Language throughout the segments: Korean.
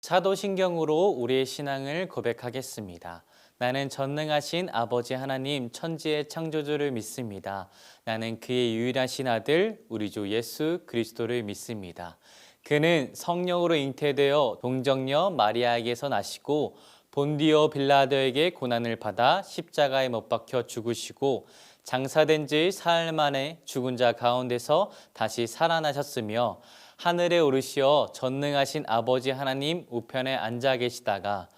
사도신경으로 우리의 신앙을 고백하겠습니다. 나는 전능하신 아버지 하나님 천지의 창조주를 믿습니다. 나는 그의 유일하신 아들 우리 주 예수 그리스도를 믿습니다. 그는 성령으로 잉태되어 동정녀 마리아에게서 나시고 본디오 빌라도에게 고난을 받아 십자가에 못 박혀 죽으시고 장사된 지 사흘 만에 죽은 자 가운데서 다시 살아나셨으며 하늘에 오르시어 전능하신 아버지 하나님 우편에 앉아 계시다가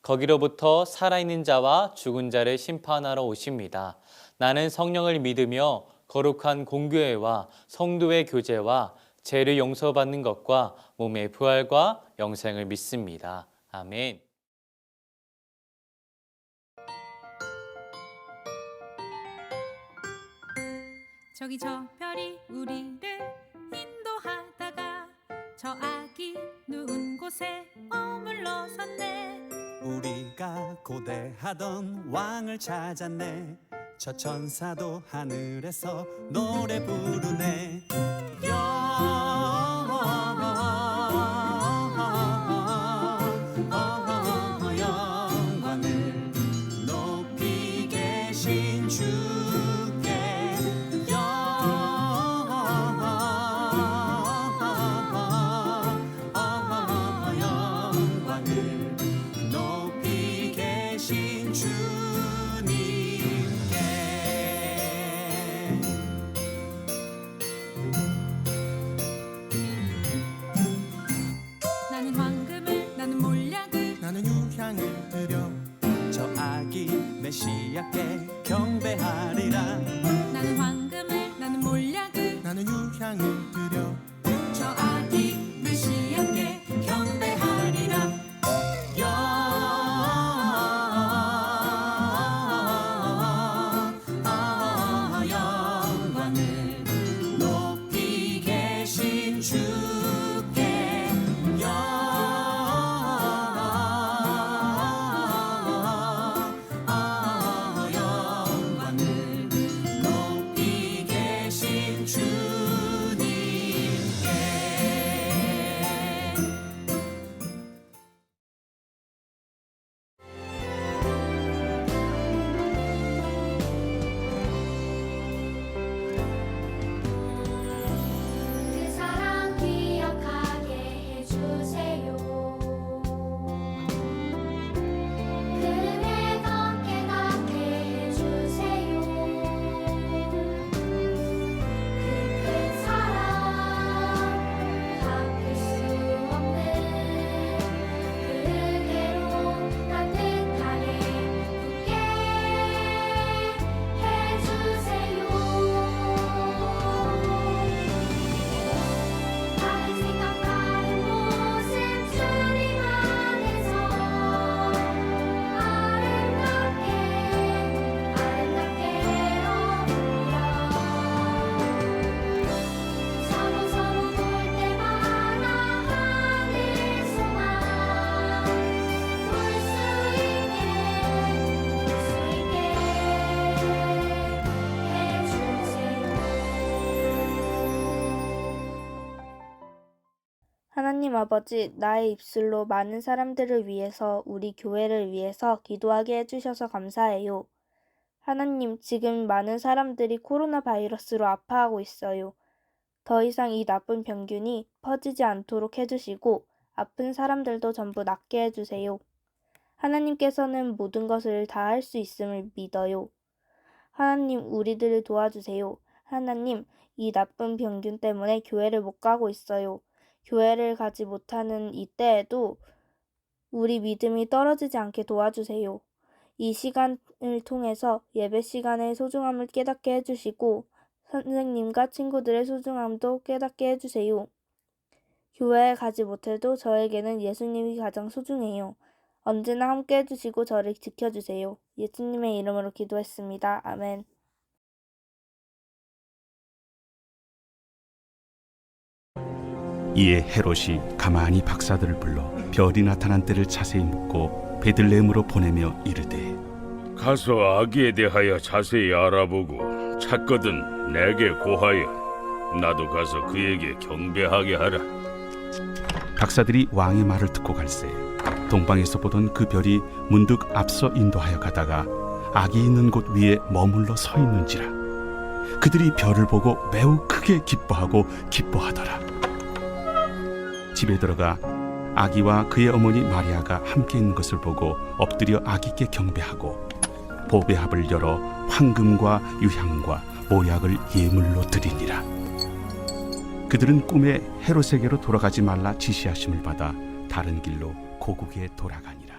거기로부터 살아있는 자와 죽은 자를 심판하러 오십니다. 나는 성령을 믿으며 거룩한 공교회와 성도의 교제와 죄를 용서받는 것과 몸의 부활과 영생을 믿습니다. 아멘. 저기 저 별이 우리를 인도하다가 저 아기 누운 곳에 머물러섰네. 우리가 고대하던 왕을 찾았네. 저 천사도 하늘에서 노래 부르네. 영광을 높이 계신 주께 영광을 높이 계신 주님께. 나는 황금을 나는 몰약을 나는 유향을 드려 저 아기 메시아께 경배하리라. 나는 황금을 나는 몰약을 나는 유향을 드려 저 아기 메시아께 경배하리라. 영광을 높이 계신 주께 영광을 높이 계신 주님께. 그 사랑 기억하게 해주세요. 그네가 깨닫게 해주세요. 그 큰 사랑 갚을 수 없는 그대로 따뜻하게 굳게 해주세요. 다른 생각 다른 모습 주님 안에서 아름답게 서로 볼 때마다 하늘 소망 볼 수 있게 하나님 아버지, 나의 입술로 많은 사람들을 위해서, 우리 교회를 위해서 기도하게 해주셔서 감사해요. 하나님, 지금 많은 사람들이 코로나 바이러스로 아파하고 있어요. 더 이상 이 나쁜 병균이 퍼지지 않도록 해주시고, 아픈 사람들도 전부 낫게 해주세요. 하나님께서는 모든 것을 다 할 수 있음을 믿어요. 하나님, 우리들을 도와주세요. 하나님, 이 나쁜 병균 때문에 교회를 못 가고 있어요. 교회를 가지 못하는 이때에도 우리 믿음이 떨어지지 않게 도와주세요. 이 시간을 통해서 예배 시간의 소중함을 깨닫게 해주시고 선생님과 친구들의 소중함도 깨닫게 해주세요. 교회에 가지 못해도 저에게는 예수님이 가장 소중해요. 언제나 함께 해주시고 저를 지켜주세요. 예수님의 이름으로 기도했습니다. 아멘. 이에 헤롯이 가만히 박사들을 불러 별이 나타난 때를 자세히 묻고 베들레헴으로 보내며 이르되 가서 아기에 대하여 자세히 알아보고 찾거든 내게 고하여 나도 가서 그에게 경배하게 하라. 박사들이 왕의 말을 듣고 갈새 동방에서 보던 그 별이 문득 앞서 인도하여 가다가 아기 있는 곳 위에 머물러 서 있는지라. 그들이 별을 보고 매우 크게 기뻐하더라. 집에 들어가 아기와 그의 어머니 마리아가 함께 있는 것을 보고 엎드려 아기께 경배하고 보배합을 열어 황금과 유향과 모약을 예물로 드리니라. 그들은 꿈에 헤롯에게로 돌아가지 말라 지시하심을 받아 다른 길로 고국에 돌아가니라.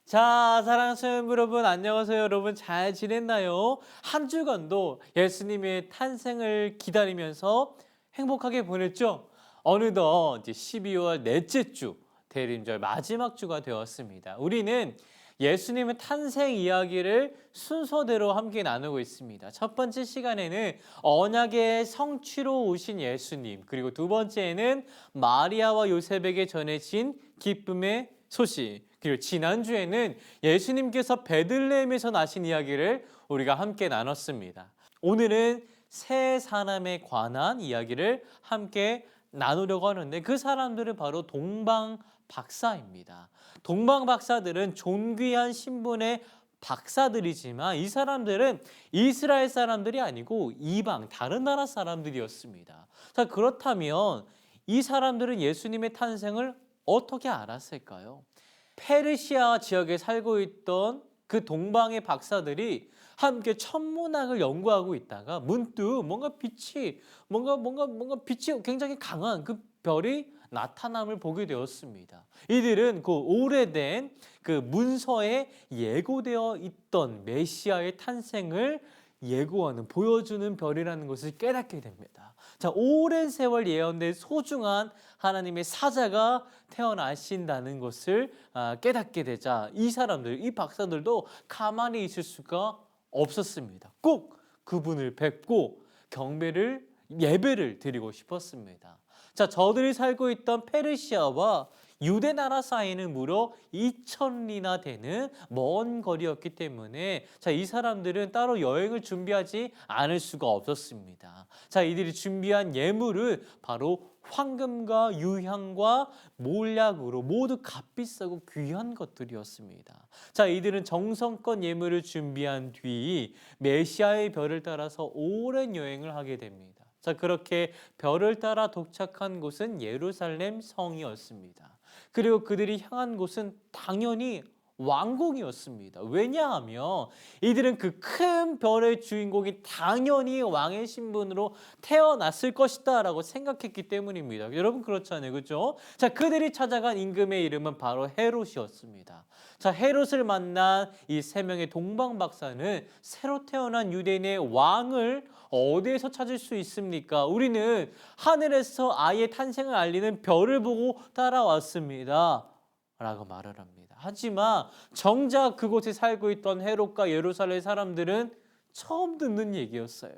자, 사랑하는 여러분, 안녕하세요. 여러분 잘 지냈나요? 한 주간도 예수님의 탄생을 기다리면서 행복하게 보냈죠? 어느덧 이제 12월 넷째 주, 대림절 마지막 주가 되었습니다. 우리는 예수님의 탄생 이야기를 순서대로 함께 나누고 있습니다. 첫 번째 시간에는 언약의 성취로 오신 예수님, 그리고 두 번째에는 마리아와 요셉에게 전해진 기쁨의 소식, 그리고 지난주에는 예수님께서 베들레헴에서 나신 이야기를 우리가 함께 나눴습니다. 오늘은 세 사람에 관한 이야기를 함께 나누려고 하는데 그 사람들은 바로 동방 박사입니다. 동방 박사들은 존귀한 신분의 박사들이지만 이 사람들은 이스라엘 사람들이 아니고 이방 다른 나라 사람들이었습니다. 자, 그렇다면 이 사람들은 예수님의 탄생을 어떻게 알았을까요? 페르시아 지역에 살고 있던 그 동방의 박사들이 함께 천문학을 연구하고 있다가 문득 뭔가 빛이 굉장히 강한 그 별이 나타남을 보게 되었습니다. 이들은 그 오래된 그 문서에 예고되어 있던 메시아의 탄생을 예고하는, 보여주는 별이라는 것을 깨닫게 됩니다. 자, 오랜 세월 예언된 소중한 하나님의 사자가 태어나신다는 것을 깨닫게 되자 이 사람들, 이 박사들도 가만히 있을 수가 없었습니다. 꼭 그분을 뵙고 예배를 드리고 싶었습니다. 자, 저들이 살고 있던 페르시아와 유대 나라 사이는 무려 2000리나 되는 먼 거리였기 때문에 이 사람들은 따로 여행을 준비하지 않을 수가 없었습니다. 자, 이들이 준비한 예물은 바로 황금과 유향과 몰약으로 모두 값비싸고 귀한 것들이었습니다. 자, 이들은 정성껏 예물을 준비한 뒤 메시아의 별을 따라서 오랜 여행을 하게 됩니다. 자, 그렇게 별을 따라 도착한 곳은 예루살렘 성이었습니다. 그리고 그들이 향한 곳은 당연히 왕궁이었습니다. 왜냐하면 이들은 그 큰 별의 주인공이 당연히 왕의 신분으로 태어났을 것이다 라고 생각했기 때문입니다. 여러분 그렇잖아요, 그렇죠? 자, 그들이 찾아간 임금의 이름은 바로 헤롯이었습니다. 자, 헤롯을 만난 이 세 명의 동방 박사는 새로 태어난 유대인의 왕을 어디에서 찾을 수 있습니까? 우리는 하늘에서 아이의 탄생을 알리는 별을 보고 따라왔습니다 라고 말을 합니다. 하지만 정작 그곳에 살고 있던 헤롯과 예루살렘 사람들은 처음 듣는 얘기였어요.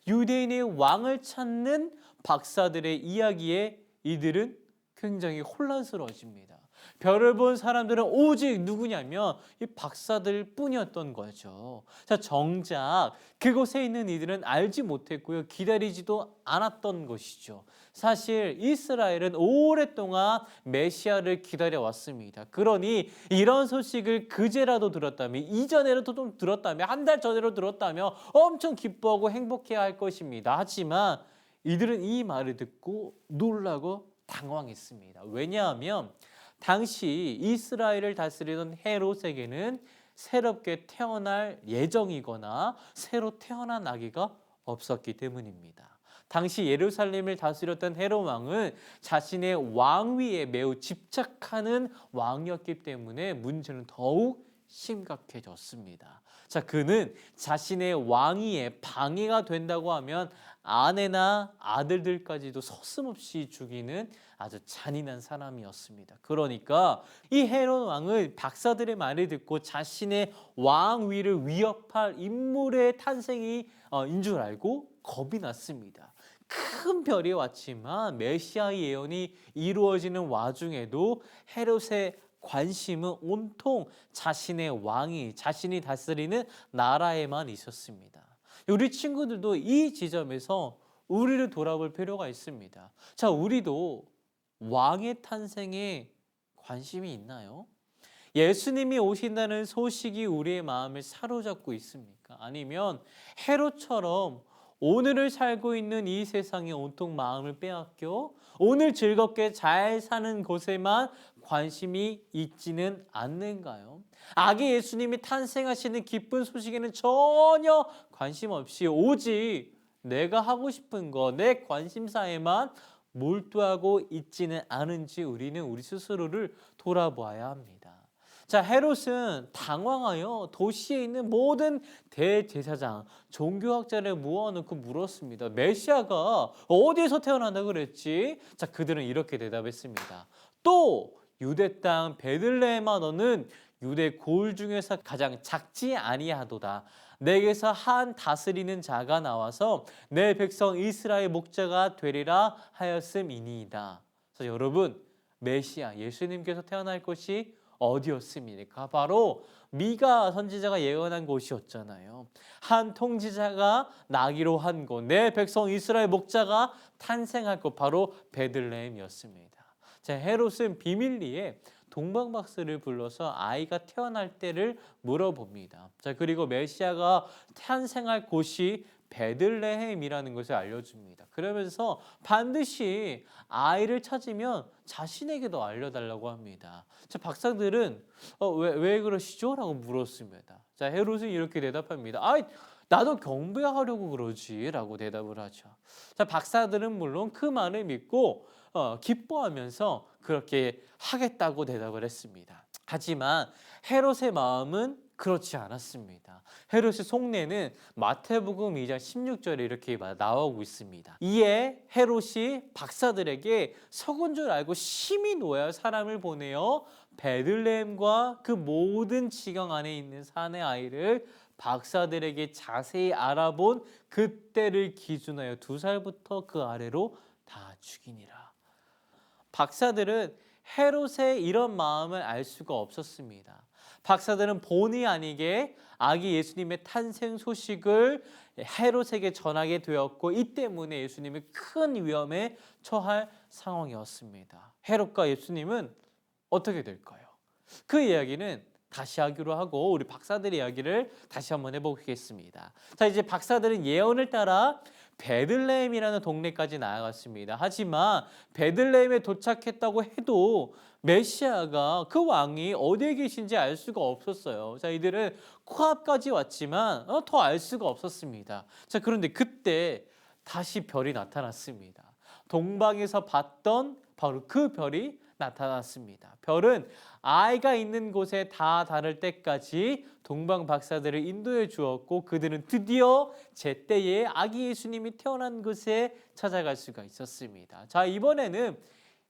유대인의 왕을 찾는 박사들의 이야기에 이들은 굉장히 혼란스러워집니다. 별을 본 사람들은 오직 누구냐면 이 박사들 뿐이었던 거죠. 자, 정작 그곳에 있는 이들은 알지 못했고요. 기다리지도 않았던 것이죠. 사실 이스라엘은 오랫동안 메시아를 기다려왔습니다. 그러니 이런 소식을 그제라도 들었다면, 이전에라도 좀 들었다면, 한 달 전에로 들었다면 엄청 기뻐하고 행복해야 할 것입니다. 하지만 이들은 이 말을 듣고 놀라고 당황했습니다. 왜냐하면 당시 이스라엘을 다스리던 헤롯에게는 새롭게 태어날 예정이거나 새로 태어난 아기가 없었기 때문입니다. 당시 예루살렘을 다스렸던 헤롯 왕은 자신의 왕위에 매우 집착하는 왕이었기 때문에 문제는 더욱 심각해졌습니다. 자, 그는 자신의 왕위에 방해가 된다고 하면 아내나 아들들까지도 서슴없이 죽이는 아주 잔인한 사람이었습니다. 그러니까 이 헤롯 왕은 박사들의 말을 듣고 자신의 왕위를 위협할 인물의 탄생인 줄 알고 겁이 났습니다. 큰 별이 왔지만 메시아의 예언이 이루어지는 와중에도 헤롯의 관심은 온통 자신의 왕이, 자신이 다스리는 나라에만 있었습니다. 우리 친구들도 이 지점에서 우리를 돌아볼 필요가 있습니다. 자, 우리도 왕의 탄생에 관심이 있나요? 예수님이 오신다는 소식이 우리의 마음을 사로잡고 있습니까? 아니면 헤롯처럼 오늘을 살고 있는 이 세상에 온통 마음을 빼앗겨 오늘 즐겁게 잘 사는 곳에만 관심이 있지는 않는가요? 아기 예수님이 탄생하시는 기쁜 소식에는 전혀 관심 없이 오직 내가 하고 싶은 거, 내 관심사에만 몰두하고 있지는 않은지 우리는 우리 스스로를 돌아보아야 합니다. 자, 헤롯은 당황하여 도시에 있는 모든 대제사장, 종교학자를 모아놓고 물었습니다. 메시아가 어디에서 태어난다 그랬지? 자, 그들은 이렇게 대답했습니다. 또 유대 땅 베들레헴아 너는 유대 고을 중에서 가장 작지 아니하도다. 내게서 한 다스리는 자가 나와서 내 백성 이스라엘 목자가 되리라 하였음이니이다. 그래서 여러분, 메시아 예수님께서 태어날 곳이 어디였습니까? 바로 미가 선지자가 예언한 곳이었잖아요. 한 통치자가 나기로 한 곳, 내 백성 이스라엘 목자가 탄생할 곳, 바로 베들레헴이었습니다. 자, 헤롯은 비밀리에 동방박사를 불러서 아이가 태어날 때를 물어봅니다. 자, 그리고 메시아가 탄생할 곳이 베들레헴이라는 것을 알려줍니다. 그러면서 반드시 아이를 찾으면 자신에게도 알려달라고 합니다. 자, 박사들은 왜 그러시죠? 라고 물었습니다. 자, 헤롯은 이렇게 대답합니다. 나도 경배하려고 그러지 라고 대답을 하죠. 자, 박사들은 물론 그 말을 믿고 기뻐하면서 그렇게 하겠다고 대답을 했습니다. 하지만 헤롯의 마음은 그렇지 않았습니다. 헤롯의 속내는 마태복음 2장 16절에 이렇게 나오고 있습니다. 이에 헤롯이 박사들에게 속은 줄 알고 심히 노하여 사람을 보내어 베들레헴과 그 모든 지경 안에 있는 산의 아이를 박사들에게 자세히 알아본 그때를 기준하여 2살부터 그 아래로 다 죽이니라. 박사들은 헤롯의 이런 마음을 알 수가 없었습니다. 박사들은 본의 아니게 아기 예수님의 탄생 소식을 헤롯에게 전하게 되었고 이 때문에 예수님이 큰 위험에 처할 상황이었습니다. 헤롯과 예수님은 어떻게 될까요? 그 이야기는 다시 하기로 하고 우리 박사들의 이야기를 다시 한번 해보겠습니다. 자, 이제 박사들은 예언을 따라 베들레헴이라는 동네까지 나아갔습니다. 하지만 베들레헴에 도착했다고 해도 메시아가 그 왕이 어디에 계신지 알 수가 없었어요. 자, 이들은 코앞까지 왔지만 더 알 수가 없었습니다. 자, 그런데 그때 다시 별이 나타났습니다. 동방에서 봤던 바로 그 별이 나타났습니다. 별은 아이가 있는 곳에 다 다를 때까지 동방 박사들을 인도해 주었고 그들은 드디어 제때에 아기 예수님이 태어난 곳에 찾아갈 수가 있었습니다. 자, 이번에는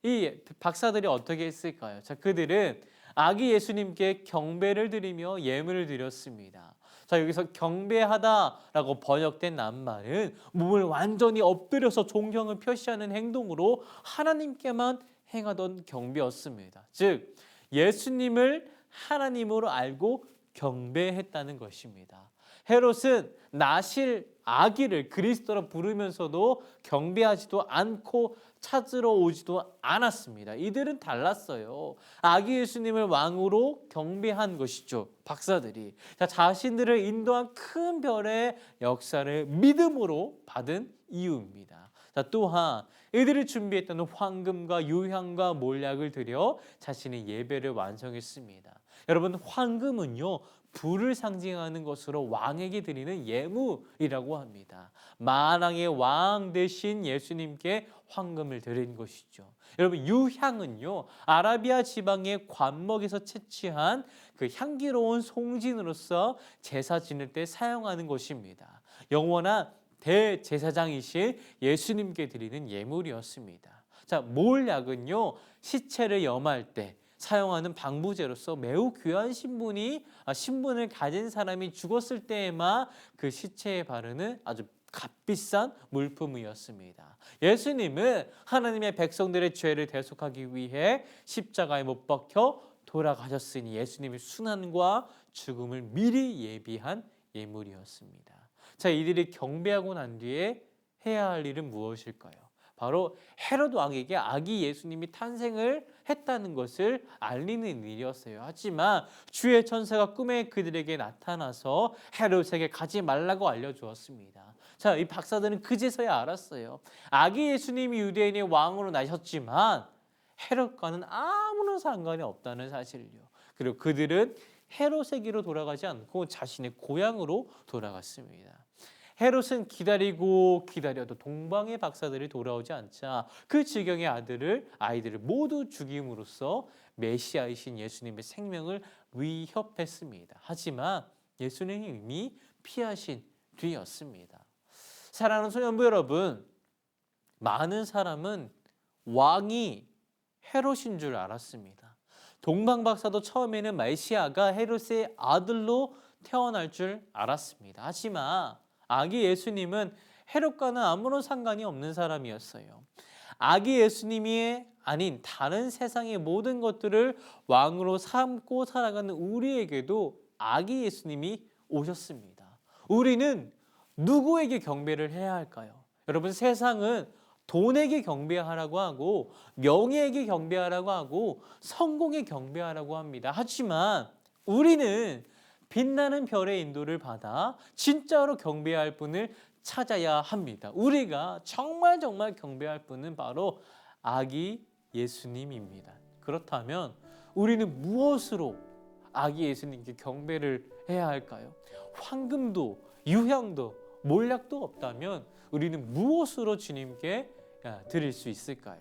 이 박사들이 어떻게 했을까요? 자, 그들은 아기 예수님께 경배를 드리며 예물을 드렸습니다. 자, 여기서 경배하다라고 번역된 낱말은 몸을 완전히 엎드려서 존경을 표시하는 행동으로 하나님께만 행하던 경배였습니다. 즉 예수님을 하나님으로 알고 경배했다는 것입니다. 헤롯은 나실 아기를 그리스도라 부르면서도 경배하지도 않고 찾으러 오지도 않았습니다. 이들은 달랐어요. 아기 예수님을 왕으로 경배한 것이죠. 박사들이. 자, 자신들을 인도한 큰 별의 역사를 믿음으로 받은 이유입니다. 자, 또한 이들이 준비했던 황금과 유향과 몰약을 드려 자신의 예배를 완성했습니다. 여러분, 황금은요 불을 상징하는 것으로 왕에게 드리는 예물이라고 합니다. 만왕의 왕 대신 예수님께 황금을 드린 것이죠. 여러분, 유향은요 아라비아 지방의 관목에서 채취한 그 향기로운 송진으로서 제사 지낼 때 사용하는 것입니다. 영원한 대제사장이신 예수님께 드리는 예물이었습니다. 자, 몰약은요 시체를 염할 때 사용하는 방부제로서 매우 귀한 신분을 가진 사람이 죽었을 때에만 그 시체에 바르는 아주 값비싼 물품이었습니다. 예수님은 하나님의 백성들의 죄를 대속하기 위해 십자가에 못 박혀 돌아가셨으니 예수님의 순환과 죽음을 미리 예비한 예물이었습니다. 자, 이들이 경배하고 난 뒤에 해야 할 일은 무엇일까요? 바로 헤롯 왕에게 아기 예수님이 탄생을 했다는 것을 알리는 일이었어요. 하지만 주의 천사가 꿈에 그들에게 나타나서 헤롯에게 가지 말라고 알려주었습니다. 자, 이 박사들은 그제서야 알았어요. 아기 예수님이 유대인의 왕으로 나셨지만 헤롯과는 아무런 상관이 없다는 사실을요. 그리고 그들은 헤롯에게로 돌아가지 않고 자신의 고향으로 돌아갔습니다. 헤롯은 기다리고 기다려도 동방의 박사들이 돌아오지 않자 그 지경의 아이들을 모두 죽임으로써 메시아이신 예수님의 생명을 위협했습니다. 하지만 예수님이 이미 피하신 뒤였습니다. 사랑하는 소년부 여러분, 많은 사람은 왕이 헤롯인 줄 알았습니다. 동방 박사도 처음에는 메시아가 헤롯의 아들로 태어날 줄 알았습니다. 하지만 아기 예수님은 헤롯과는 아무런 상관이 없는 사람이었어요. 아기 예수님이 아닌 다른 세상의 모든 것들을 왕으로 삼고 살아가는 우리에게도 아기 예수님이 오셨습니다. 우리는 누구에게 경배를 해야 할까요? 여러분, 세상은 돈에게 경배하라고 하고 명예에게 경배하라고 하고 성공에 경배하라고 합니다. 하지만 우리는 빛나는 별의 인도를 받아 진짜로 경배할 분을 찾아야 합니다. 우리가 정말 경배할 분은 바로 아기 예수님입니다. 그렇다면 우리는 무엇으로 아기 예수님께 경배를 해야 할까요? 황금도 유향도 몰약도 없다면 우리는 무엇으로 주님께 드릴 수 있을까요?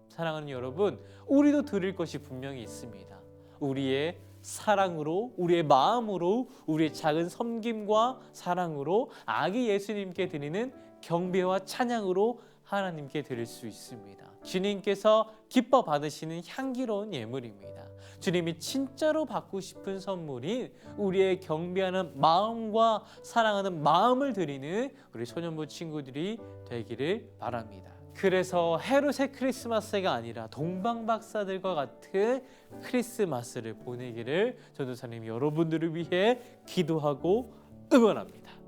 사랑하는 여러분, 우리도 드릴 것이 분명히 있습니다. 우리의 사랑으로, 우리의 마음으로, 우리의 작은 섬김과 사랑으로 아기 예수님께 드리는 경배와 찬양으로 하나님께 드릴 수 있습니다. 주님께서 기뻐 받으시는 향기로운 예물입니다. 주님이 진짜로 받고 싶은 선물인 우리의 경배하는 마음과 사랑하는 마음을 드리는 우리 소년부 친구들이 되기를 바랍니다. 그래서 헤롯의 크리스마스가 아니라 동방 박사들과 같은 크리스마스를 보내기를 전도사님이 여러분들을 위해 기도하고 응원합니다.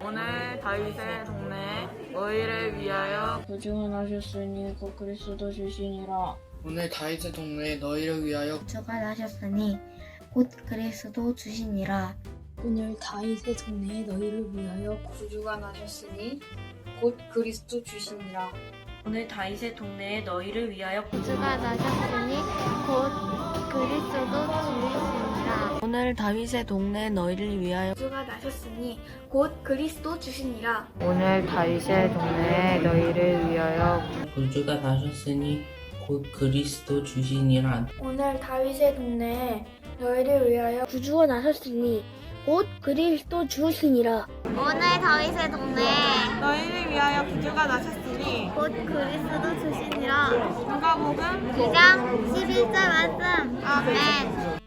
오늘 다윗의 동네 너희를 위하여 소중한 하셨으니 곧 그리스도 주시니라. 오늘 다윗의 동네에 너희를 위하여 주가 나셨으니 곧 그리스도 주시니라. 오늘 다윗의 동네에 너희를 위하여 구주가 나셨으니 곧 그리스도 주시니라. 오늘 다윗의 동네에 너희를 위하여 구주가 나셨으니 곧 그리스도 주이시니라. 오늘 다윗의 동네에 너희를 위하여 구주가 나셨으니 곧 그리스도 주시니라. 오늘 다윗의 동네에 너희를 위하여 구주가 나셨으니 곧 그리스도 주시니라. 오늘 다윗의 동네에 너희를 위하여 구주가 나셨으니 곧 그리스도 주시니라. 오늘 다윗의 동네에 너희를 위하여 구주가 나셨으니 곧 그리스도 주시니라. 누가복음 2장 11절 말씀. 아멘.